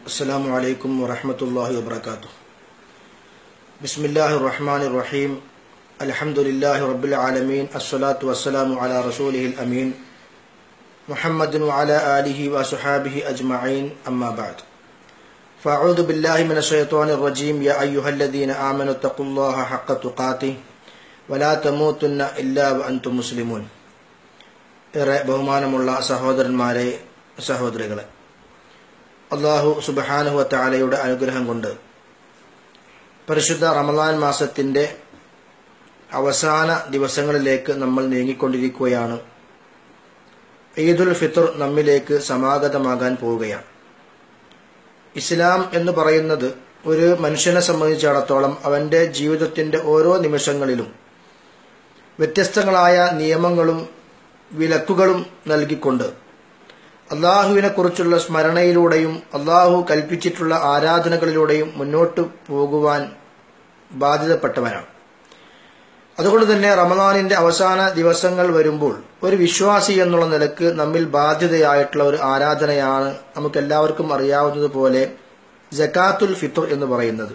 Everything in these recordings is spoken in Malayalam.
السلام عليكم ورحمة الله وبركاته. بسم الله الرحمن الرحيم. الحمد لله رب العالمين. الصلاة والسلام على رسوله الأمين محمد وعلى آله وصحابه أجمعين. أما بعد، فأعوذ بالله من الشيطان الرجيم. يا أيها الذين آمنوا اتقوا الله حق تقاته ولا تموتن إلا وأنتم مسلمون. ഏറെ ബഹുമാനമുള്ള സഹോദരന്മാരെ, സഹോദരികളെ, അല്ലാഹു സുബ്ഹാനഹു വ തആലയുടെ അനുഗ്രഹം കൊണ്ട് പരിശുദ്ധ റമളാൻ മാസത്തിന്റെ അവസാന ദിവസങ്ങളിലേക്ക് നമ്മൾ നീങ്ങിക്കൊണ്ടിരിക്കുകയാണ്. ഈദുൽ ഫിത്ർ നമ്മിലേക്ക് സമാഗതമാകാൻ പോവുകയാണ്. ഇസ്ലാം എന്ന് പറയുന്നത് ഒരു മനുഷ്യനെ സംബന്ധിച്ചിടത്തോളം അവന്റെ ജീവിതത്തിന്റെ ഓരോ നിമിഷങ്ങളിലും വ്യത്യസ്തങ്ങളായ നിയമങ്ങളും വിലക്കുകളും നൽകിക്കൊണ്ട് അള്ളാഹുവിനെ കുറിച്ചുള്ള സ്മരണയിലൂടെയും അള്ളാഹു കൽപ്പിച്ചിട്ടുള്ള ആരാധനകളിലൂടെയും മുന്നോട്ട് പോകുവാൻ ബാധ്യതപ്പെട്ടവനാണ്. അതുകൊണ്ട് തന്നെ റമളാനിന്റെ അവസാന ദിവസങ്ങൾ വരുമ്പോൾ ഒരു വിശ്വാസി എന്നുള്ള നിലക്ക് നമ്മിൽ ബാധ്യതയായിട്ടുള്ള ഒരു ആരാധനയാണ് നമുക്കെല്ലാവർക്കും അറിയാവുന്നതുപോലെ സകാത്തുൽ ഫിത്ർ എന്ന് പറയുന്നത്.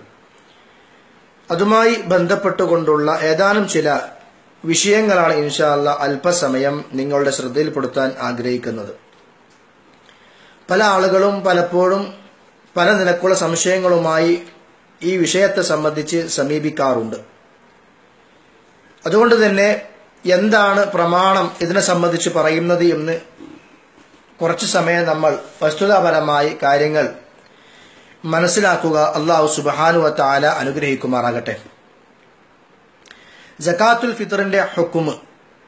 അതുമായി ബന്ധപ്പെട്ടുകൊണ്ടുള്ള ഏതാനും ചില വിഷയങ്ങളാണ് ഇൻഷാ അല്ലാഹ് അല്പസമയം നിങ്ങളുടെ ശ്രദ്ധയിൽപ്പെടുത്താൻ ആഗ്രഹിക്കുന്നത്. പല ആളുകളും പലപ്പോഴും പല നിലക്കുള്ള സംശയങ്ങളുമായി ഈ വിഷയത്തെ സംബന്ധിച്ച് സമീപിക്കാറുണ്ട്. അതുകൊണ്ട് തന്നെ എന്താണ് പ്രമാണം ഇതിനെ സംബന്ധിച്ച് പറയുന്നത് എന്ന് കുറച്ചു സമയം നമ്മൾ വസ്തുതാപരമായി കാര്യങ്ങൾ മനസ്സിലാക്കുക. അല്ലാഹു സുബ്ഹാനഹു വ തആല അനുഗ്രഹിക്കുമാറാകട്ടെ. സകാത്തുൽ ഫിത്റിന്റെ ഹുക്മ്,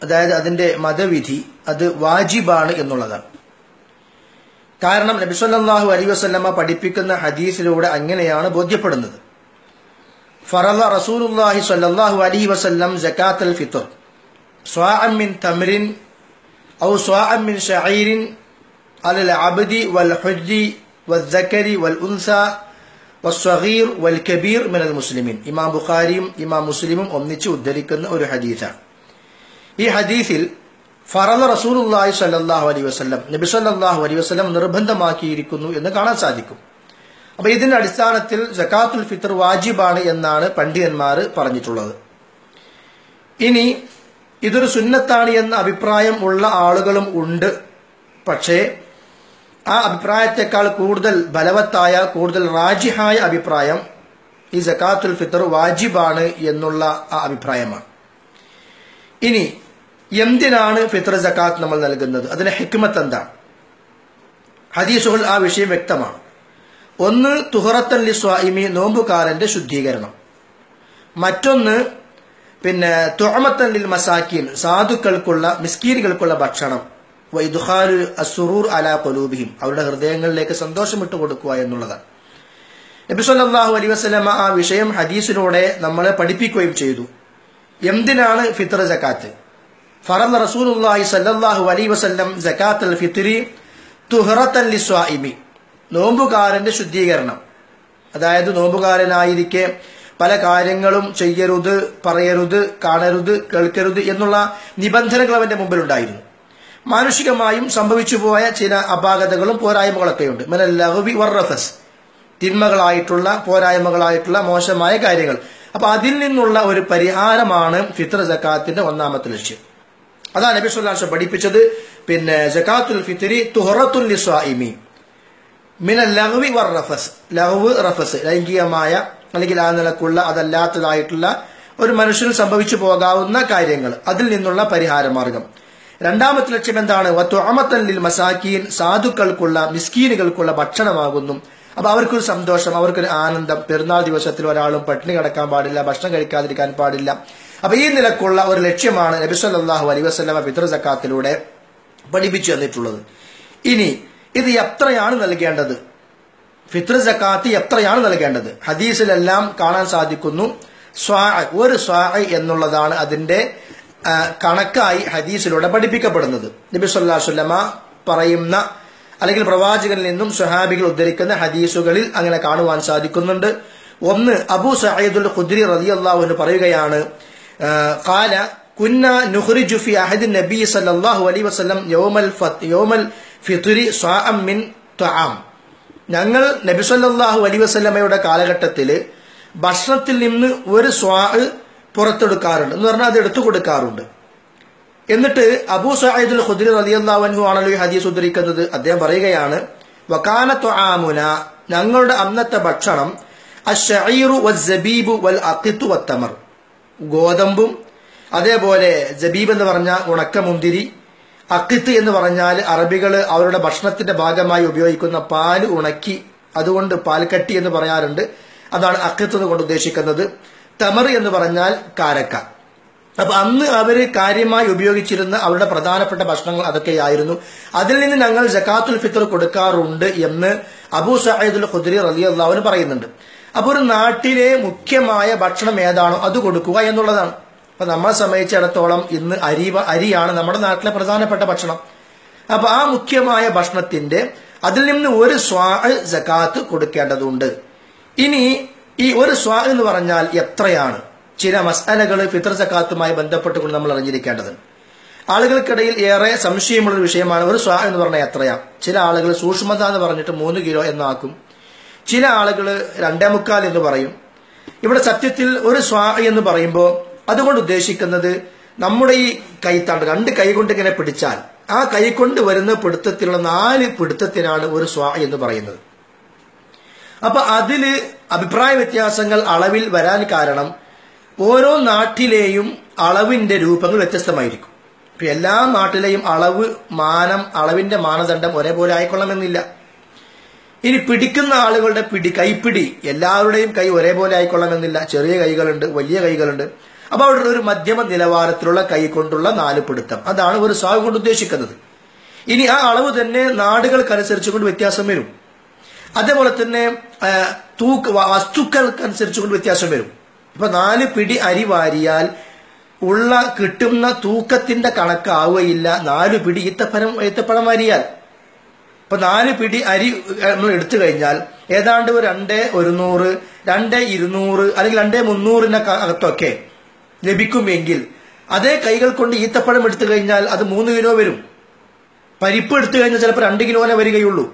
അതായത് അതിന്റെ മതവിധി, അത് വാജിബാണ് എന്നുള്ളതാണ്. കാരണം നബി സല്ലല്ലാഹു അലൈഹി വസല്ലമ പഠിപ്പിക്കുന്ന ഹദീസിലൂടെ അങ്ങനെയാണ് ബോധ്യപ്പെടുന്നത്. ഫറള റസൂലുള്ളാഹി സ്വല്ലല്ലാഹു അലൈഹി വസല്ലം സകാത്തുൽ ഫിത്ർ സ്വാഅൻ മിൻ തംറിൻ ഔ സ്വാഅൻ മിൻ ശഈരിൻ അലൽ അബ്ദി വൽ ഹുജ്ജി വസ്സകരി വൽ ഉൻസാ വസ്സഗീർ വൽ കബീർ മിനൽ മുസ്ലിമീൻ. ഇമാം ബുഖാരിയും ഇമാം മുസ്ലിമും ഒന്നിച്ച് ഉദ്ധരിക്കുന്ന ഒരു ഹദീസാണ്. ഈ ഹദീസിൽ ഫറള റസൂലുള്ളാഹി സ്വല്ലല്ലാഹു അലൈഹി വസല്ലം, നബി സ്വല്ലല്ലാഹു അലൈഹി വസല്ലം നിർബന്ധമാക്കിയിരിക്കുന്നു എന്ന് കാണാൻ സാധിക്കും. അപ്പൊ ഇതിന്റെ അടിസ്ഥാനത്തിൽ സകാത്തുൽ ഫിത്ർ വാജിബാണ് എന്നാണ് പണ്ഡിതന്മാർ പറഞ്ഞിട്ടുള്ളത്. ഇനി ഇതൊരു സുന്നത്താണ് എന്ന അഭിപ്രായം ഉള്ള ആളുകളും ഉണ്ട്. പക്ഷേ ആ അഭിപ്രായത്തെക്കാൾ കൂടുതൽ ബലവത്തായ, കൂടുതൽ റാജിഹായ അഭിപ്രായം ഈ സകാത്തുൽ ഫിത്ർ വാജിബാണ് എന്നുള്ള ആ അഭിപ്രായമാണ്. ഇനി എന്തിനാണ് ഫിത്ർ സകാത്ത് നമ്മൾ നൽകുന്നത്? അതിന്റെ ഹിക്മത്ത് എന്താണ്? ഹദീസുകൾ ആ വിഷയം വ്യക്തമാണ്. ഒന്ന്, തുഹറത്തൻ ലിസ്വാഇമി, നോമ്പുകാരന്റെ ശുദ്ധീകരണം. മറ്റൊന്ന് തുഅമത്തൻ ലിൽ മസാക്കീൻ, സാധുക്കൾക്കുള്ള, മിസ്കീനുകൾക്കുള്ള ഭക്ഷണം. വഇദ്ഖാലു അസ്സുറൂർ അലാ ഖുലൂബിഹിം, അവരുടെ ഹൃദയങ്ങളിലേക്ക് സന്തോഷം ഇട്ട് കൊടുക്കുക എന്നുള്ളതാണ്. നബി സല്ലല്ലാഹു അലൈഹി വസല്ലമ ആ വിഷയം ഹദീസിലൂടെ നമ്മളെ പഠിപ്പിക്കുകയും ചെയ്തു. എന്തിനാണ് ഫിത്ർ സകാത്ത്? ഫറള റസൂലുള്ളാഹി സ്വല്ലല്ലാഹു അലൈഹി വസല്ലം സകാത്തുൽ ഫിത്രി തുഹറത്തൻ ലിസ്വാഇമി, നോമ്പുകാരന്റെ ശുദ്ധീകരണം. അതായത് നോമ്പുകാരനായിരിക്കെ പല കാര്യങ്ങളും ചെയ്യരുത്, പറയരുത്, കാണരുത്, കേൾക്കരുത് എന്നുള്ള നിബന്ധനകൾ അവന്റെ മുമ്പിലുണ്ടായിരുന്നു. മാനുഷികമായും സംഭവിച്ചു പോയ ചില അപാകതകളും പോരായ്മകളൊക്കെയുണ്ട്. മിനൽ ലഗ്വി വറഫസ്, തിന്മകളായിട്ടുള്ള, പോരായ്മകളായിട്ടുള്ള മോശമായ കാര്യങ്ങൾ. അപ്പൊ അതിൽ നിന്നുള്ള ഒരു പരിഹാരമാണ് ഫിത്ർ സകാത്തിന്റെ ഒന്നാമത്തെ ലക്ഷ്യം. അതാണ് നബി സല്ലല്ലാഹു അലൈഹി വസല്ലം പഠിപ്പിച്ചത്. സകാത്തുൽ ഫിത്രി തുഹറത്തുൽ ലിസ്വാഇമി മിനൽ ലഗ്വി വറഫസ്, ലഗ്വ്, റഫസ്, ലൈംഗികമായ അല്ലെങ്കിൽ ആ നിലക്കുള്ള അതല്ലാത്തതായിട്ടുള്ള ഒരു മനുഷ്യന് സംഭവിച്ചു പോകാവുന്ന കാര്യങ്ങൾ, അതിൽ നിന്നുള്ള പരിഹാര മാർഗം. രണ്ടാമത്തെ ലക്ഷ്യം എന്താണ്? വതുഅമത്തൻ ലിൽ മസാക്കീൻ, സാധുക്കൾക്കുള്ള, മിസ്കീനുകൾക്കുള്ള ഭക്ഷണമാകുന്നു. അപ്പൊ അവർക്കൊരു സന്തോഷം, അവർക്കൊരു ആനന്ദം. പെരുന്നാൾ ദിവസത്തിൽ ഒരാളും പട്ടിണി കിടക്കാൻ പാടില്ല, ഭക്ഷണം കഴിക്കാതിരിക്കാൻ പാടില്ല. അപ്പൊ ഈ നിലക്കുള്ള ഒരു ലക്ഷ്യമാണ് നബി സല്ലല്ലാഹു അലൈഹി വസല്ലമ ഫിത്ർ സകാത്തിലൂടെ പഠിപ്പിച്ചു തന്നിട്ടുള്ളത്. ഇനി ഇത് എത്രയാണ് നൽകേണ്ടത്? ഫിത്ർ സകാത്ത് എത്രയാണ് നൽകേണ്ടത്? ഹദീസിലെല്ലാം കാണാൻ സാധിക്കുന്നു. ഒരു സ്വാഅ് എന്നുള്ളതാണ് അതിന്റെ കണക്കായി ഹദീസിലൂടെ പഠിപ്പിക്കപ്പെടുന്നത്. നബി സല്ലല്ലാഹു അലൈഹി വസല്ലമ പറയുന്ന, അല്ലെങ്കിൽ പ്രവാചകനിൽ നിന്നും സ്വഹാബികൾ ഉദ്ധരിക്കുന്ന ഹദീസുകളിൽ അങ്ങനെ കാണുവാൻ സാധിക്കുന്നുണ്ട്. ഒന്ന്, അബൂ സഈദുൽ ഖുദ്രി റളിയല്ലാഹു അൻഹു പറയുകയാണ്, ഖാല കുന്നാ നുഖ്രിജു ഫി അഹദി നബി സല്ലല്ലാഹു അലൈഹി വസല്ലം യൗമൽ ഫിത്രി സ്വാഅം മിൻ തആം. ഞങ്ങൾ നബി സല്ലല്ലാഹു അലൈഹി വസല്ലമയുടെ കാലഘട്ടത്തിൽ ഭക്ഷണത്തിൽ നിന്ന് ഒരു സ്വാഹ് പുറത്തെടുക്കാറുണ്ട് എന്ന് പറഞ്ഞാൽ അത് എടുത്തു കൊടുക്കാറുണ്ട്. എന്നിട്ട് അബൂ സഈദ് അൽ ഖുദ്രി റളിയല്ലാഹു അൻഹു ആണല്ലോ ഈ ഹദീസ് ഉദ്ധരിക്കുന്നത്. അദ്ദേഹം പറയുകയാണ്, വകാന തുആമുന, ഞങ്ങളുടെ അന്നത്തെ ഭക്ഷണം അശ്ശഈറു വസ്സബീബു വൽ അഖിത്തു വത്തമർ, ഗോതമ്പും അതേപോലെ ജബീബ് എന്ന് പറഞ്ഞ ഉണക്കമുന്തിരി, അഖിത്ത് എന്ന് പറഞ്ഞാൽ അറബികൾ അവരുടെ ഭക്ഷണത്തിന്റെ ഭാഗമായി ഉപയോഗിക്കുന്ന പാല് ഉണക്കി അതുകൊണ്ട് പാൽക്കട്ടി എന്ന് പറയാറുണ്ട്. അതാണ് അഖിത്ത് കൊണ്ട് ഉദ്ദേശിക്കുന്നത്. തമർ എന്ന് പറഞ്ഞാൽ കാരക്ക. അപ്പൊ അന്ന് അവര് കാര്യമായി ഉപയോഗിച്ചിരുന്ന അവരുടെ പ്രധാനപ്പെട്ട ഭക്ഷണങ്ങൾ അതൊക്കെയായിരുന്നു. അതിൽ നിന്ന് ഞങ്ങൾ സകാത്തുൽ ഫിത്ർ കൊടുക്കാറുണ്ട് എന്ന് അബൂ സഈദ് അൽ ഖുദ്രി റളിയല്ലാഹു അൻഹു പറയുന്നുണ്ട്. അപ്പൊ ഒരു നാട്ടിലെ മുഖ്യമായ ഭക്ഷണം ഏതാണോ അത് കൊടുക്കുക എന്നുള്ളതാണ്. അപ്പൊ നമ്മളെ സംബന്ധിച്ചിടത്തോളം ഇന്ന് അരിയാണ് നമ്മുടെ നാട്ടിലെ പ്രധാനപ്പെട്ട ഭക്ഷണം. അപ്പൊ ആ മുഖ്യമായ ഭക്ഷണത്തിന്റെ അതിൽ നിന്ന് ഒരു സ്വാഹ് സകാത്ത് കൊടുക്കേണ്ടതുണ്ട്. ഇനി ഈ ഒരു സ്വാഹ് എന്ന് പറഞ്ഞാൽ എത്രയാണ്? ചില മസ്അലകൾ ഫിത്ർ സകാത്തുമായി ബന്ധപ്പെട്ടുകൊണ്ട് നമ്മൾ അറിഞ്ഞിരിക്കേണ്ടതുണ്ട്. ആളുകൾക്കിടയിൽ ഏറെ സംശയമുള്ള ഒരു വിഷയമാണ് ഒരു സ്വാഹ് എന്ന് പറഞ്ഞാൽ എത്രയാ. ചില ആളുകൾ സൂക്ഷ്മത എന്ന് പറഞ്ഞിട്ട് 3 കിലോ എന്നാക്കും, ചില ആളുകൾ 2.25 എന്ന് പറയും. ഇവിടെ സത്യത്തിൽ ഒരു സ്വാഹ് എന്ന് പറയുമ്പോൾ അതുകൊണ്ട് ഉദ്ദേശിക്കുന്നത് നമ്മുടെ ഈ കൈത്താണ്ട് 2 കൈ കൊണ്ട് ഇങ്ങനെ പിടിച്ചാൽ ആ കൈ കൊണ്ട് വരുന്ന പിടുത്തത്തിലുള്ള 4 പിടുത്തത്തിനാണ് ഒരു സ്വാഹ് എന്ന് പറയുന്നത്. അപ്പൊ അതില് അഭിപ്രായ വ്യത്യാസങ്ങൾ അളവിൽ വരാൻ കാരണം ഓരോ നാട്ടിലെയും അളവിന്റെ രൂപങ്ങൾ വ്യത്യസ്തമായിരിക്കും. ഇപ്പൊ എല്ലാ നാട്ടിലെയും അളവിന്റെ മാനദണ്ഡം ഒരേപോലെ ആയിക്കൊള്ളണമെന്നില്ല. ഇനി പിടിക്കുന്ന ആളുകളുടെ കൈപ്പിടി എല്ലാവരുടെയും കൈ ഒരേപോലെ ആയിക്കൊള്ളണമെന്നില്ല. ചെറിയ കൈകളുണ്ട്, വലിയ കൈകളുണ്ട്. അപ്പൊ അവിടെ ഒരു മധ്യമ നിലവാരത്തിലുള്ള കൈ കൊണ്ടുള്ള 4 പിടുത്തം, അതാണ് ഒരു സ്വാഹ് കൊണ്ട് ഉദ്ദേശിക്കുന്നത്. ഇനി ആ അളവ് തന്നെ നാടുകൾക്കനുസരിച്ചുകൊണ്ട് വ്യത്യാസം വരും. അതേപോലെ തന്നെ വസ്തുക്കൾക്കനുസരിച്ചുകൊണ്ട് വ്യത്യാസം വരും. ഇപ്പൊ 4 പിടി അരി വാരിയാൽ കിട്ടുന്ന തൂക്കത്തിന്റെ കണക്കാവുകയില്ല 4 പിടി ഈത്തപ്പഴം വാരിയാൽ. ഇപ്പൊ 4 പിടി അരി നമ്മൾ എടുത്തു കഴിഞ്ഞാൽ ഏതാണ്ട് ഒരു 2,100, 2,200 അല്ലെങ്കിൽ 2,300 അകത്തൊക്കെ ലഭിക്കുമെങ്കിൽ അതേ കൈകൾ കൊണ്ട് ഈത്തപ്പഴം എടുത്തു കഴിഞ്ഞാൽ അത് 3 കിലോ വരും. പരിപ്പ് എടുത്തു കഴിഞ്ഞാൽ ചിലപ്പോൾ 2 കിലോനെ വരികയുള്ളൂ.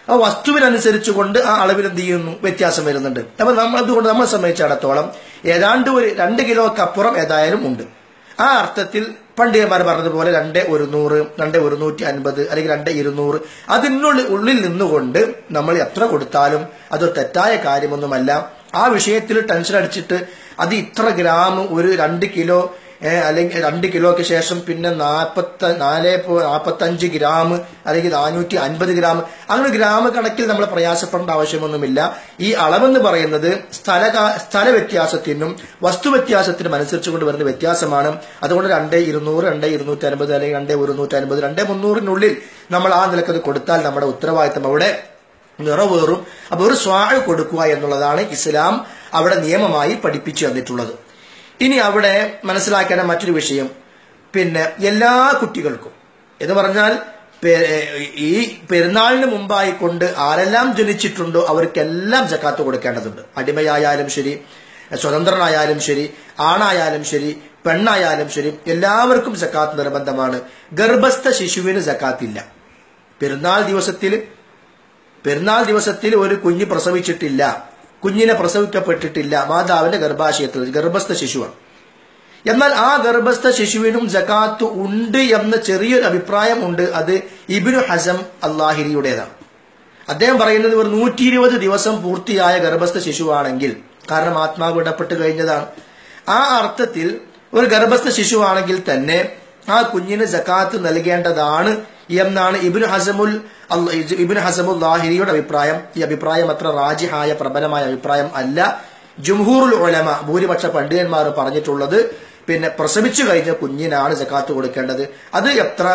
ആ വസ്തുവിനനുസരിച്ച് കൊണ്ട് ആ അളവിൽ എന്ത് ചെയ്യുന്നു വ്യത്യാസം വരുന്നുണ്ട്. അപ്പൊ അതുകൊണ്ട് നമ്മളെ സംബന്ധിച്ചിടത്തോളം ഏതാണ്ട് ഒരു 2 കിലോക്ക് അപ്പുറം ഏതായാലും ഉണ്ട്. ആ അർത്ഥത്തിൽ പണ്ഡിതന്മാർ പറഞ്ഞതുപോലെ 2,100, 2,150 അല്ലെങ്കിൽ 2,200 അതിനുള്ളിൽ നിന്നുകൊണ്ട് നമ്മൾ എത്ര കൊടുത്താലും അതൊരു തെറ്റായ കാര്യമൊന്നുമല്ല. ആ വിഷയത്തിൽ ടെൻഷൻ അടിച്ചിട്ട് അത് ഇത്ര ഗ്രാം ഒരു 2 കിലോ അല്ലെങ്കിൽ 2 കിലോയ്ക്ക് ശേഷം പിന്നെ 45 ഗ്രാം അല്ലെങ്കിൽ 450 ഗ്രാം അങ്ങനെ ഗ്രാം കണക്കിൽ നമ്മൾ പ്രയാസപ്പെടേണ്ട ആവശ്യമൊന്നുമില്ല. ഈ അളവെന്ന് പറയുന്നത് സ്ഥല വ്യത്യാസത്തിനും വസ്തു വ്യത്യാസത്തിനും അനുസരിച്ചുകൊണ്ട് വരുന്ന വ്യത്യാസമാണ്. അതുകൊണ്ട് 2,200, 2,250 അല്ലെങ്കിൽ 2,150, 2,300 നമ്മൾ ആ നിലക്കത് കൊടുത്താൽ നമ്മുടെ ഉത്തരവാദിത്തം അവിടെ നിറവേറും. അപ്പൊ ഒരു സ്വാഹ് കൊടുക്കുക എന്നുള്ളതാണ് ഇസ്ലാം അവിടെ നിയമമായി പഠിപ്പിച്ചു തന്നിട്ടുള്ളത്. ഇനി അവിടെ മനസ്സിലാക്കേണ്ട മറ്റൊരു വിഷയം, പിന്നെ എല്ലാ കുട്ടികൾക്കും എന്ന് പറഞ്ഞാൽ ഈ പെരുന്നാളിന് മുമ്പായി കൊണ്ട് ആരെല്ലാം ജനിച്ചിട്ടുണ്ടോ അവർക്കെല്ലാം സകാത്ത് കൊടുക്കേണ്ടതുണ്ട്. അടിമയായാലും ശരി, സ്വതന്ത്രനായാലും ശരി, ആണായാലും ശരി, പെണ്ണായാലും ശരി, എല്ലാവർക്കും സകാത്ത് നിർബന്ധമാണ്. ഗർഭസ്ഥ ശിശുവിന് സകാത്തില്ല. പെരുന്നാൾ ദിവസത്തിൽ ഒരു കുഞ്ഞ് പ്രസവിച്ചിട്ടില്ല, കുഞ്ഞിനെ പ്രസവിക്കപ്പെട്ടിട്ടില്ല, മാതാവിന്റെ ഗർഭാശയത്തിൽ ഗർഭസ്ഥ ശിശുവാണ്. എന്നാൽ ആ ഗർഭസ്ഥ ശിശുവിനും സകാത്ത് ഉണ്ട് എന്ന ചെറിയൊരു അഭിപ്രായം ഉണ്ട്. അത് ഇബ്നു ഹസം അല്ലാഹിരിയുടേതാണ്. അദ്ദേഹം പറയുന്നത് ഒരു 120 ദിവസം പൂർത്തിയായ ഗർഭസ്ഥ ശിശുവാണെങ്കിൽ, കാരണം ആത്മാവ് വിടപ്പെട്ട് കഴിഞ്ഞതാണ്, ആ അർത്ഥത്തിൽ ഒരു ഗർഭസ്ഥ ശിശുവാണെങ്കിൽ തന്നെ ആ കുഞ്ഞിന് സകാത്ത് നൽകേണ്ടതാണ് എന്നാണ് ഇബ്നു ഹസമുൽ ലാഹിരിയുടെ അഭിപ്രായം. ഈ അഭിപ്രായം അത്ര റാജിഹായ പ്രബലമായ അഭിപ്രായം അല്ല. ജുംഹൂറുൽ ഉലമ ഭൂരിപക്ഷ പണ്ഡിതന്മാർ പറഞ്ഞിട്ടുള്ളത് പിന്നെ പ്രസവിച്ചു കഴിഞ്ഞ കുഞ്ഞിനാണ് സകാത്ത് കൊടുക്കേണ്ടത്. അത് എത്ര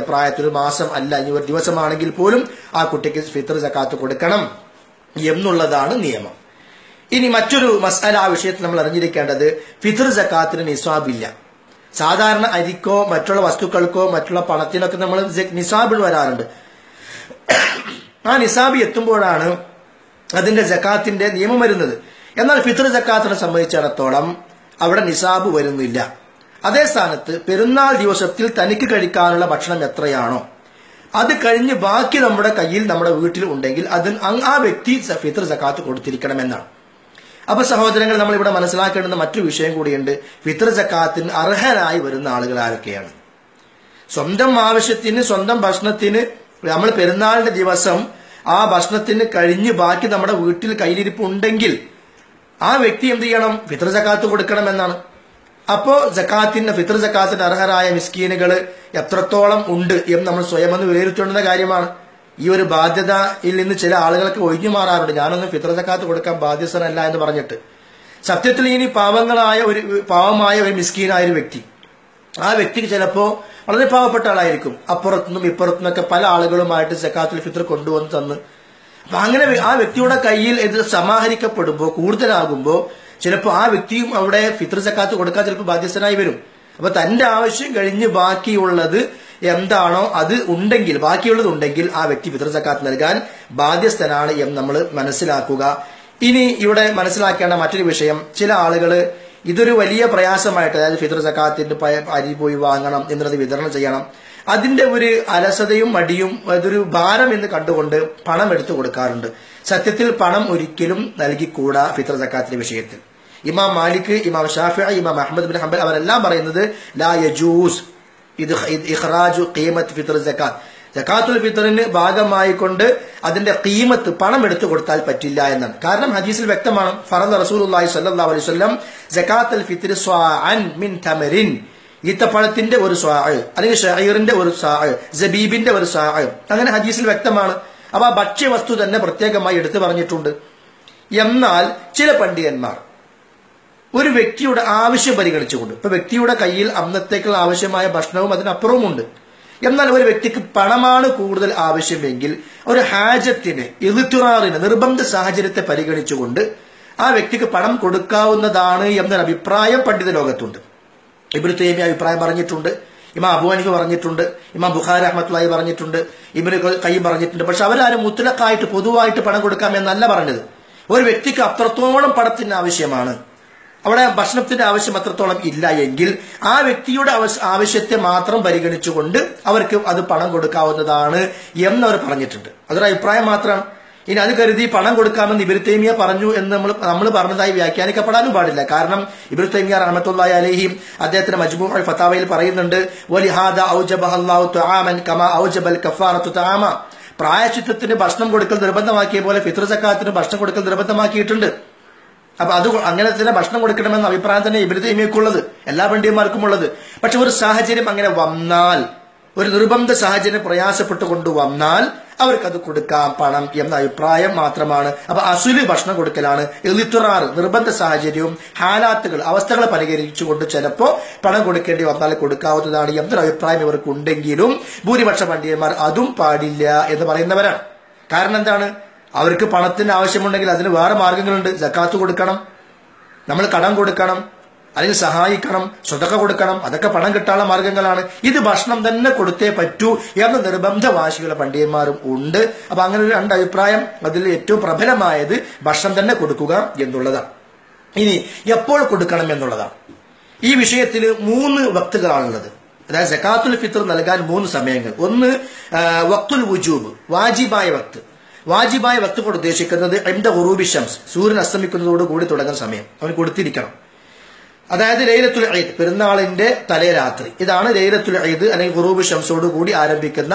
പ്രായത്തിൽ മാസം അല്ല, ഇനി ഒരു ദിവസമാണെങ്കിൽ പോലും ആ കുട്ടിക്ക് ഫിത്ർ സകാത്ത് കൊടുക്കണം എന്നുള്ളതാണ് നിയമം. ഇനി മറ്റൊരു മസ്അല ആ വിഷയത്തിൽ നമ്മൾ അറിഞ്ഞിരിക്കേണ്ടത്, ഫിത്ർ സകാത്തിന് നിസാബില്ല. സാധാരണ അരിക്കോ മറ്റുള്ള വസ്തുക്കൾക്കോ മറ്റുള്ള പണത്തിനൊക്കെ നമ്മൾ നിസാബിൽ വരാറുണ്ട്. ആ നിസാബ് എത്തുമ്പോഴാണ് അതിന്റെ സകാത്തിന്റെ നിയമം വരുന്നത്. എന്നാൽ ഫിത്ർ സകാത്തിനെ സംബന്ധിച്ചിടത്തോളം അവിടെ നിസാബ് വരുന്നില്ല. അതേ സ്ഥാനത്ത് പെരുന്നാൾ ദിവസത്തിൽ തനിക്ക് കഴിക്കാനുള്ള ഭക്ഷണം എത്രയാണോ, അത് കഴിഞ്ഞ് ബാക്കി നമ്മുടെ കയ്യിൽ നമ്മുടെ വീട്ടിൽ ഉണ്ടെങ്കിൽ അത് ആ വ്യക്തി ഫിത്ർ സക്കാത്ത് കൊടുത്തിരിക്കണമെന്നാണ്. അപ്പൊ സഹോദരങ്ങൾ, നമ്മൾ ഇവിടെ മനസ്സിലാക്കേണ്ടുന്ന മറ്റൊരു വിഷയം കൂടിയുണ്ട്. ഫിത്ർ സക്കാത്തിന് അർഹരായി വരുന്ന ആളുകൾ ആരൊക്കെയാണ്? സ്വന്തം ആവശ്യത്തിന്, സ്വന്തം ഭക്ഷണത്തിന് നമ്മൾ പെരുന്നാളിന്റെ ദിവസം ആ ഭക്ഷണത്തിന് കഴിഞ്ഞ് ബാക്കി നമ്മുടെ വീട്ടിൽ കയ്യിലിരിപ്പ് ഉണ്ടെങ്കിൽ ആ വ്യക്തി എന്ത് ചെയ്യണം? ഫിത്ർ സക്കാത്ത് കൊടുക്കണമെന്നാണ്. അപ്പോ ഫിത്ർ സക്കാത്തിന് അർഹരായ മിസ്കീനുകൾ എത്രത്തോളം ഉണ്ട് എന്ന് നമ്മൾ സ്വയം ഒന്ന് വിലയിരുത്തേണ്ടുന്ന കാര്യമാണ്. ഈ ഒരു ബാധ്യതയിൽ നിന്ന് ചില ആളുകൾക്ക് ഒഴിഞ്ഞു മാറാറുണ്ട്. ഞാനൊന്നും ഫിത്ർ സക്കാത്ത് കൊടുക്കാൻ ബാധ്യസ്ഥനല്ല എന്ന് പറഞ്ഞിട്ട്. സത്യത്തിൽ ഇനി പാവമായ ഒരു മിസ്കീനായ ഒരു വ്യക്തി, ആ വ്യക്തിക്ക് ചിലപ്പോ വളരെ പാവപ്പെട്ട ആളായിരിക്കും. അപ്പുറത്തുനിന്നും ഇപ്പുറത്തുനിന്നൊക്കെ പല ആളുകളുമായിട്ട് സക്കാത്തുൽ ഫിത്ർ കൊണ്ടുവന്ന് തന്ന്, അപ്പൊ അങ്ങനെ ആ വ്യക്തിയുടെ കയ്യിൽ ഇത് സമാഹരിക്കപ്പെടുമ്പോൾ കൂടുതലാകുമ്പോൾ ചിലപ്പോൾ ആ വ്യക്തിയും അവിടെ ഫിത്ർ സക്കാത്ത് കൊടുക്കാൻ ചിലപ്പോൾ ബാധ്യസ്ഥനായി വരും. അപ്പൊ തന്റെ ആവശ്യം കഴിഞ്ഞ് ബാക്കിയുള്ളത് എന്താണോ അത് ഉണ്ടെങ്കിൽ, ബാക്കിയുള്ളത് ഉണ്ടെങ്കിൽ ആ വ്യക്തി ഫിത്ർ സക്കാത്ത് നൽകാൻ ബാധ്യസ്ഥനാണ് എന്ന് നമ്മൾ മനസ്സിലാക്കുക. ഇനി ഇവിടെ മനസ്സിലാക്കേണ്ട മറ്റൊരു വിഷയം, ചില ആളുകൾ ഇതൊരു വലിയ പ്രയാസമായിട്ട്, അതായത് ഫിത്ർ സക്കാത്തിന്റെ അരി പോയി വാങ്ങണം, എന്നുള്ളത് വിതരണം ചെയ്യണം, അതിന്റെ ഒരു അലസതയും മടിയും അതൊരു ഭാരം എന്ന് കണ്ടുകൊണ്ട് പണം എടുത്തു കൊടുക്കാറുണ്ട്. സത്യത്തിൽ പണം ഒരിക്കലും നൽകിക്കൂടാ ഫിത്ർ സക്കാത്തിന്റെ വിഷയത്തിൽ. ഇമാം മാലിക്, ഇമാം ഷാഫിഈ, ഇമാം അഹ്മദ് ബിൻ ഹംബൽ അവരെല്ലാം പറയുന്നത് ലാ യജൂസ് ഇഖ്റാജു ഖീമത്ത് ഫിത്ർ സക്കാത്ത്, സക്കാത്തുൽ ഫിത്റിന് ഭാഗമായിക്കൊണ്ട് അതിന്റെ ഖീമത്ത് പണം എടുത്തു കൊടുത്താൽ പറ്റില്ല എന്നാണ്. കാരണം ഹദീസിൽ വ്യക്തമാണ്, ഫറദ റസൂലുള്ളാഹി സ്വല്ലല്ലാഹു അലൈഹി വസല്ലം സക്കാത്തുൽ ഫിത്ർ സ്വാഅൻ മിൻ തമരിൻ, ഈത്തപ്പഴത്തിന്റെ ഒരു സ്വാഅ്, അല്ലെങ്കിൽ ഷഈറിന്റെ ഒരു സ്വാഅ്, സബീബിന്റെ ഒരു സ്വാഅ്, അങ്ങനെ ഹദീസിൽ വ്യക്തമാണ്. അപ്പൊ ആ ഭക്ഷ്യവസ്തു തന്നെ പ്രത്യേകമായി എടുത്തു പറഞ്ഞിട്ടുണ്ട്. എന്നാൽ ചില പണ്ഡിതന്മാർ ഒരു വ്യക്തിയുടെ ആവശ്യം പരിഗണിച്ചുകൊണ്ട്, ഇപ്പൊ വ്യക്തിയുടെ കയ്യിൽ അന്നത്തേക്കുള്ള ആവശ്യമായ ഭക്ഷണവും അതിനപ്പുറവുമുണ്ട്, എന്നാൽ ഒരു വ്യക്തിക്ക് പണമാണ് കൂടുതൽ ആവശ്യമെങ്കിൽ ഒരു ഹാജത്തിന്, ഇദ്തിറാറിന്, നിർബന്ധ സാഹചര്യത്തെ പരിഗണിച്ചുകൊണ്ട് ആ വ്യക്തിക്ക് പണം കൊടുക്കാവുന്നതാണ് എന്നൊരു അഭിപ്രായം പണ്ഡിത ലോകത്തുണ്ട്. ഇബ്നു തൈമിയ്യ അഭിപ്രായം പറഞ്ഞിട്ടുണ്ട്, ഇമാം അബൂ ഹനീഫ പറഞ്ഞിട്ടുണ്ട്, ഇമാം ബുഖാരി റഹ്മത്തുള്ളാഹി പറഞ്ഞിട്ടുണ്ട്, ഇബ്നു ഖയ്യിം പറഞ്ഞിട്ടുണ്ട്. പക്ഷെ അവരാരും മുത്ലഖായിട്ട് പൊതുവായിട്ട് പണം കൊടുക്കാം എന്നല്ല പറഞ്ഞത്. ഒരു വ്യക്തിക്ക് അത്രത്തോളം പണത്തിന് ആവശ്യമാണ്, അവിടെ ഭക്ഷണത്തിന്റെ ആവശ്യം അത്രത്തോളം ഇല്ല എങ്കിൽ ആ വ്യക്തിയുടെ ആവശ്യത്തെ മാത്രം പരിഗണിച്ചുകൊണ്ട് അവർക്ക് അത് പണം കൊടുക്കാവുന്നതാണ് എന്നവർ പറഞ്ഞിട്ടുണ്ട്. അതൊരു അഭിപ്രായം മാത്രമാണ്. ഇനി അത് കരുതി പണം കൊടുക്കാമെന്ന് ഇബ്നു തൈമിയ്യ പറഞ്ഞു എന്ന് നമ്മൾ പറഞ്ഞതായി വ്യാഖ്യാനിക്കപ്പെടാനും പാടില്ല. കാരണം ഇബ്നു തൈമിയ്യ റഹ്മത്തുള്ളാഹി അലൈഹി അദ്ദേഹത്തിന്റെ മജ്മൂഉൽ ഫതാവയിൽ പറയുന്നുണ്ട്, വലിഹാദ ഔജബഹ അല്ലാഹു തആമൻ കമാ ഔജബൽ കഫാറത്തു തആമ, പ്രായശ്ചിത്തത്തിന് ഭക്ഷണം കൊടുക്കൽ നിർബന്ധമാക്കിയ പോലെ ഫിത്ർ സക്കാത്തിന് ഭക്ഷണം കൊടുക്കൽ നിർബന്ധമാക്കിയിട്ടുണ്ട്. അപ്പൊ അത് അങ്ങനെ തന്നെ ഭക്ഷണം കൊടുക്കണമെന്ന അഭിപ്രായം തന്നെ ഇബ്നു തൈമിയ്യക്കുള്ളത്, എല്ലാ പണ്ഡിതന്മാർക്കും ഉള്ളത്. പക്ഷെ ഒരു സാഹചര്യം അങ്ങനെ വന്നാൽ, ഒരു നിർബന്ധ സാഹചര്യം പ്രയാസപ്പെട്ടു കൊണ്ടുവന്നാൽ അവർക്കത് കൊടുക്കാം പണം എന്ന അഭിപ്രായം മാത്രമാണ്. അപ്പൊ അസുല് ഭക്ഷണം കൊടുക്കലാണ്. ഇളിത്തുറാറ്, നിർബന്ധ സാഹചര്യവും ഹാലാത്തുകൾ, അവസ്ഥകളെ പരിഹരിച്ചുകൊണ്ട് ചിലപ്പോ പണം കൊടുക്കേണ്ടി വന്നാൽ കൊടുക്കാവുന്നതാണ് എന്നൊരു അഭിപ്രായം ഇവർക്കുണ്ടെങ്കിലും ഭൂരിപക്ഷ പണ്ഡിതന്മാർ അതും പാടില്ല എന്ന് പറയുന്നവരാണ്. കാരണം എന്താണ്? അവർക്ക് പണത്തിന് ആവശ്യമുണ്ടെങ്കിൽ അതിന് വേറെ മാർഗങ്ങളുണ്ട്. സക്കാത്ത് കൊടുക്കണം, നമ്മൾ കടം കൊടുക്കണം, അല്ലെങ്കിൽ സഹായിക്കണം, സ്വതക്ക കൊടുക്കണം, അതൊക്കെ പണം കിട്ടാനുള്ള മാർഗങ്ങളാണ്. ഇത് ഭക്ഷണം തന്നെ കൊടുത്തേ പറ്റൂ എന്ന നിർബന്ധ വാശിയുള്ള പണ്ഡിതന്മാരും ഉണ്ട്. അപ്പൊ അങ്ങനെ ഒരു രണ്ട് അഭിപ്രായം, അതിൽ ഏറ്റവും പ്രബലമായത് ഭക്ഷണം തന്നെ കൊടുക്കുക എന്നുള്ളതാണ്. ഇനി എപ്പോൾ കൊടുക്കണം എന്നുള്ളതാണ്. ഈ വിഷയത്തിൽ 3 വക്തുകളാണുള്ളത്. അതായത് സക്കാത്തുൽ ഫിത്ർ നൽകാൻ 3 സമയങ്ങൾ. ഒന്ന് വക്തുൽ വുജൂബ്, വാജിബായ വക്ത്. വാജിബായ വക്ത് കൊണ്ട് ഉദ്ദേശിക്കുന്നത് ഇൻദ ഗുറൂബി ശംസ്, സൂര്യൻ അസ്തമിക്കുന്നതോടുകൂടി തുടങ്ങുന്ന സമയം അവൻ കൊടുത്തിരിക്കണം. അതായത് ലൈലത്തുൽ ഈദ്, പെരുന്നാളിന്റെ തലേ രാത്രി, ഇതാണ് ലൈലത്തുൽ ഈദ് അല്ലെങ്കിൽ ഗുറൂബ് ശംസോട് കൂടി ആരംഭിക്കുന്ന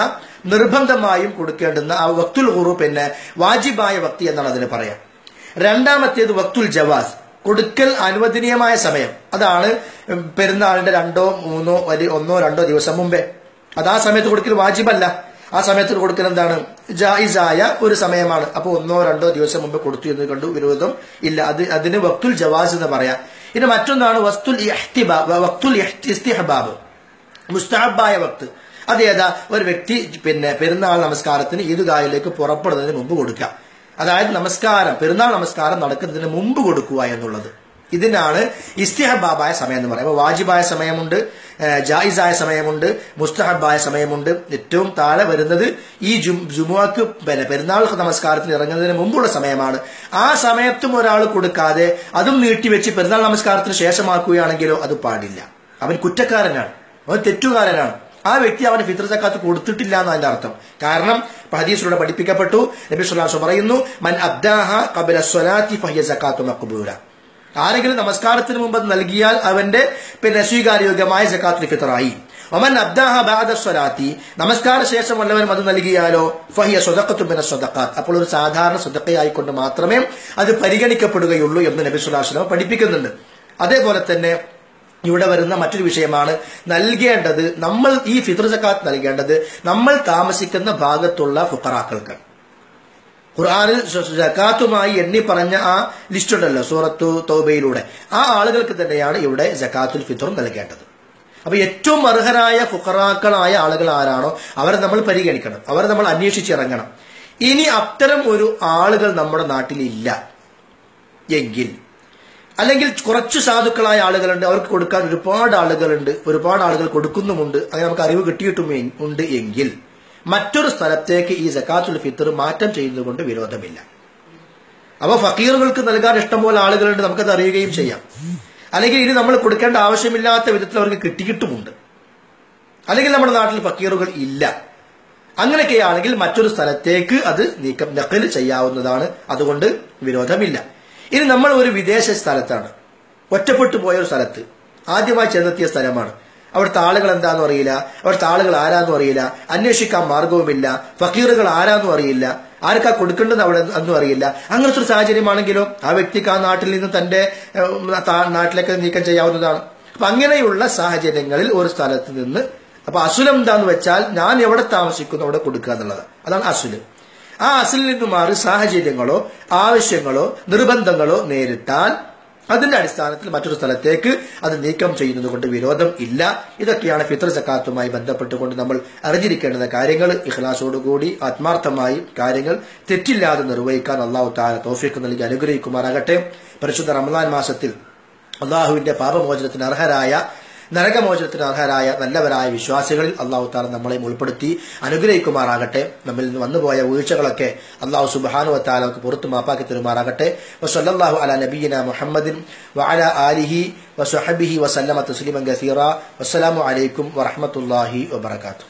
നിർബന്ധമായും കൊടുക്കേണ്ടുന്ന ആ വക്തുൽ ഗുറൂബ്, പിന്നെ വാജിബായ വക്തി എന്നാണ് അതിന് പറയാം. രണ്ടാമത്തേത് വക്തുൽ ജവാസ്, കൊടുക്കൽ അനുവദനീയമായ സമയം. അതാണ് പെരുന്നാളിന്റെ 2, 3, 1, 2 ദിവസം മുമ്പേ. അത് ആ സമയത്ത് കൊടുക്കൽ വാജിബല്ല. ആ സമയത്ത് കൊടുക്കൽ എന്താണ്? ജായിസായ ഒരു സമയമാണ്. അപ്പൊ 1, 2 ദിവസം മുമ്പ് കൊടുത്തു എന്ന് കണ്ടു വിരോധം ഇല്ല. അതിന് വക്തുൽ ജവാസ് എന്ന് പറയാം. ഇനി മറ്റൊന്നാണ് വക്തുൽ ഇസ്തിഹ്ബാബ്, മുസ്തഹബായ വക്ത്. അതേതാ? ഒരു വ്യക്തി പെരുന്നാൾ നമസ്കാരത്തിന് ഈദ്ഗാഹിലേക്ക് പുറപ്പെടുന്നതിന് മുമ്പ് കൊടുക്കുക. അതായത് പെരുന്നാൾ നമസ്കാരം നടക്കുന്നതിന് മുമ്പ് കൊടുക്കുക എന്നുള്ളത്. ഇതിനാണ് ഇസ്തിഹബാബായ സമയം എന്ന് പറയുന്നത്. വാജിബായ സമയമുണ്ട്, ജായിസായ സമയമുണ്ട്, മുസ്തഹബായ സമയമുണ്ട്. ഏറ്റവും താഴെ വരുന്നത് ഈ ജുമുഅക്ക് പെരുന്നാൾ നമസ്കാരത്തിന് ഇറങ്ങുന്നതിന് മുമ്പുള്ള സമയമാണ്. ആ സമയത്തും ഒരാൾ കൊടുക്കാതെ അതും നീട്ടിവെച്ച് പെരുന്നാൾ നമസ്കാരത്തിന് ശേഷമാക്കുകയാണെങ്കിലോ അത് പാടില്ല. അവൻ കുറ്റക്കാരനാണ്, അവൻ തെറ്റുകാരനാണ്. ആ വ്യക്തി അവന് ഫിത്ർ സക്കാത്ത് കൊടുത്തിട്ടില്ല എന്നതിന്റെ അർത്ഥം. കാരണം ഹദീസിലൂടെ പഠിപ്പിക്കപ്പെട്ടു, നബി സല്ലല്ലാഹു അലൈഹി വസല്ലം പറയുന്നു, മൻ അബ്ദാഹ ഖബല സ്വലാത്തി ഫഹിയ സക്കാത്തു മഖ്ബൂല. ആരെങ്കിലും നമസ്കാരത്തിന് മുമ്പ് നൽകിയാൽ അവന്റെ സ്വീകാര്യോഗ്യമായ സക്കാത്തുൽ ഫിത്റായി. ഒമൻ അബ്ദാഹ ബഅദ സ്വലാത്തി, നമസ്കാര ശേഷം വല്ലവരും അത് നൽകിയാലോ ഫഹിയ സ്വദഖത്തു മിന സ്വദഖാത്ത്, അപ്പോൾ ഒരു സാധാരണ സ്വദഖയായിക്കൊണ്ട് മാത്രമേ അത് പരിഗണിക്കപ്പെടുകയുള്ളൂ എന്ന് നബി സല്ലല്ലാഹു അലൈഹി വസല്ലം പഠിപ്പിക്കുന്നുണ്ട്. അതേപോലെ തന്നെ ഇവിടെ വരുന്ന മറ്റൊരു വിഷയമാണ് നൽകേണ്ടത്, നമ്മൾ ഈ ഫിത്ർ സക്കാത്ത് നൽകേണ്ടത് നമ്മൾ താമസിക്കുന്ന ഭാഗത്തുള്ള ഫുഖറാക്കൾക്ക്. ഖുർആനിൽ സക്കാത്തുമായി എണ്ണി പറഞ്ഞ ആ ലിസ്റ്റ് ഉണ്ടല്ലോ സൂറത്തു തൗബയിലൂടെ, ആ ആളുകൾക്ക് തന്നെയാണ് ഇവിടെ സക്കാത്തുൽ ഫിത്ർ നൽകേണ്ടത്. അപ്പൊ ഏറ്റവും അർഹരായ ഫുഖറാക്കളായ ആളുകൾ ആരാണോ അവരെ നമ്മൾ പരിഗണിക്കണം, അവരെ നമ്മൾ അന്വേഷിച്ചിറങ്ങണം. ഇനി അത്തരം ഒരു ആളുകൾ നമ്മുടെ നാട്ടിൽ ഇല്ല എങ്കിൽ, അല്ലെങ്കിൽ കുറച്ച് സാധുക്കളായ ആളുകളുണ്ട്, അവർക്ക് കൊടുക്കാൻ ഒരുപാട് ആളുകളുണ്ട്, ഒരുപാട് ആളുകൾ കൊടുക്കുന്നുമുണ്ട്, അങ്ങനെ നമുക്ക് അറിവ് കിട്ടിയിട്ടും ഉണ്ട് എങ്കിൽ മറ്റൊരു സ്ഥലത്തേക്ക് ഈ സക്കാത്തുൽ ഫിത്ർ മാറ്റം ചെയ്യുന്നതുകൊണ്ട് വിരോധമില്ല. അപ്പൊ ഫക്കീറുകൾക്ക് നൽകാൻ ഇഷ്ടംപോലെ ആളുകളുണ്ട്, നമുക്കത് അറിയുകയും ചെയ്യാം. അല്ലെങ്കിൽ ഇനി നമ്മൾ കൊടുക്കേണ്ട ആവശ്യമില്ലാത്ത വിധത്തിൽ അവർക്ക് കിട്ടിയിട്ടുമുണ്ട്. അല്ലെങ്കിൽ നമ്മുടെ നാട്ടിൽ ഫക്കീറുകൾ ഇല്ല. അങ്ങനെയൊക്കെയാണെങ്കിൽ മറ്റൊരു സ്ഥലത്തേക്ക് അത് നഖൽ ചെയ്യാവുന്നതാണ്, അതുകൊണ്ട് വിരോധമില്ല. ഇനി നമ്മൾ ഒരു വിദേശ സ്ഥലത്താണ്, ഒറ്റപ്പെട്ടു പോയ ഒരു സ്ഥലത്ത്, ആദ്യമായി ചെന്നെത്തിയ സ്ഥലമാണ്. അവിടുത്തെ ആളുകൾ എന്താണെന്നും അറിയില്ല, അവിടുത്തെ ആളുകൾ ആരാന്നും അറിയില്ല, അന്വേഷിക്കാൻ മാർഗവുമില്ല, ഫക്കീറുകൾ ആരാന്നും അറിയില്ല, ആർക്കാ കൊടുക്കേണ്ടത് അവിടെ ഒന്നും അറിയില്ല. അങ്ങനത്തെ ഒരു സാഹചര്യമാണെങ്കിലോ ആ വ്യക്തിക്ക് ആ നാട്ടിൽ നിന്ന് തന്റെ നാട്ടിലേക്ക് നീക്കം ചെയ്യാവുന്നതാണ്. അപ്പൊ അങ്ങനെയുള്ള സാഹചര്യങ്ങളിൽ ഒരു സ്ഥലത്ത് നിന്ന്, അപ്പൊ അസുലം എന്താന്ന് വെച്ചാൽ ഞാൻ എവിടെ താമസിക്കുന്നു അവിടെ കൊടുക്കുക എന്നുള്ളത്, അതാണ് അസുല്. ആ അസുലിൽ നിന്ന് മാറി സാഹചര്യങ്ങളോ ആവശ്യങ്ങളോ നിർബന്ധങ്ങളോ നേരിട്ടാൽ അതിന്റെ അടിസ്ഥാനത്തിൽ മറ്റൊരു സ്ഥലത്തേക്ക് അത് നീക്കം ചെയ്യുന്നത് കൊണ്ട് വിരോധം ഇല്ല. ഇതൊക്കെയാണ് ഫിത്ർ സക്കാത്തുമായി ബന്ധപ്പെട്ടുകൊണ്ട് നമ്മൾ അറിഞ്ഞിരിക്കേണ്ടുന്ന കാര്യങ്ങൾ. ഇഖ്ലാസോടുകൂടി ആത്മാർത്ഥമായി കാര്യങ്ങൾ തെറ്റില്ലാതെ നിർവഹിക്കാൻ അല്ലാഹു തആല തൗഫീഖ് നൽകി അനുഗ്രഹിക്കുമാറാകട്ടെ. പരിശുദ്ധ റമളാൻ മാസത്തിൽ അള്ളാഹുവിന്റെ പാപമോചനത്തിന് അർഹരായ, നരകമോചനത്തിന് അർഹരായ നല്ലവരായ വിശ്വാസികളിൽ അല്ലാഹു തആല നമ്മളെയും ഉൾപ്പെടുത്തി അനുഗ്രഹിക്കുമാറാകട്ടെ. നമ്മിൽ നിന്ന് വന്നുപോയ വീഴ്ചകളൊക്കെ അല്ലാഹു സുബ്ഹാനഹു വ തആല പുറത്തു മാപ്പാക്കി തരുമാറാകട്ടെ. വസല്ലല്ലാഹു അലാ നബിയിനാ മുഹമ്മദിൻ വഅലാ ആലിഹി വസഹബിഹി വസല്ലമ തസ്ലീമൻ കസീറ. വസ്സലാമു അലൈക്കും വറഹ്മത്തുള്ളാഹി വബറകാതുഹു.